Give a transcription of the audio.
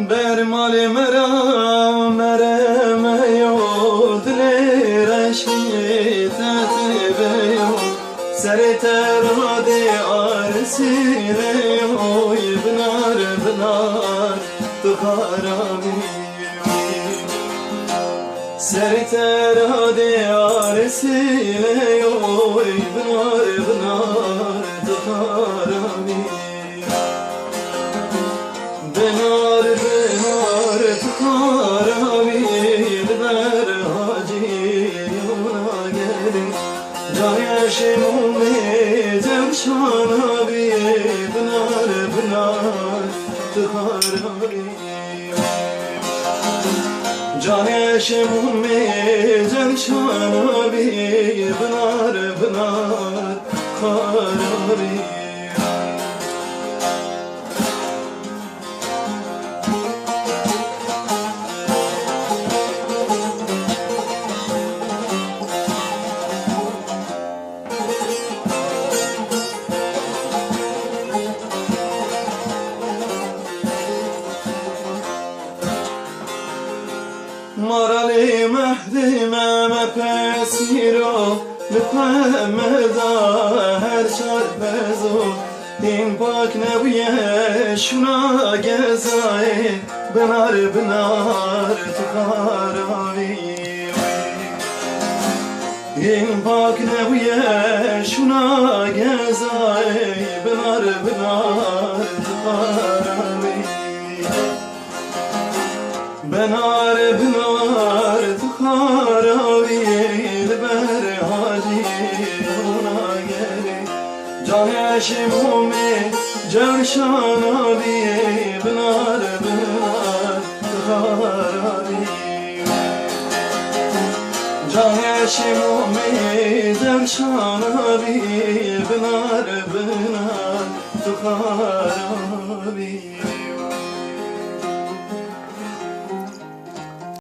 برمال مرا مرميو دلي رشي تتبيو سرتر دي أرسينيو يبنار بنار تخارمي سرتر دي أرسينيو يبنار بنار تخارمي Benar benar tıkaravi Dilber hacı yoluna gelin Can yaşımı cevşanavi Benar benar tıkaravi Can yaşımı cevşanavi Benar benar tıkaravi مرالي مهدي ما بسيرو بقمدا هر شار بزو این پاک نبیه شونا گزای بنار بنار تخاراوی این پاک نبیه شونا گزای بنار بنار تخاراوی Benar benar tıkaravi Dilber hacı yoluna gelin Can yaşımı cevşanavi Benar benar tıkaravi Can yaşımı cevşanavi Benar benar tıkaravi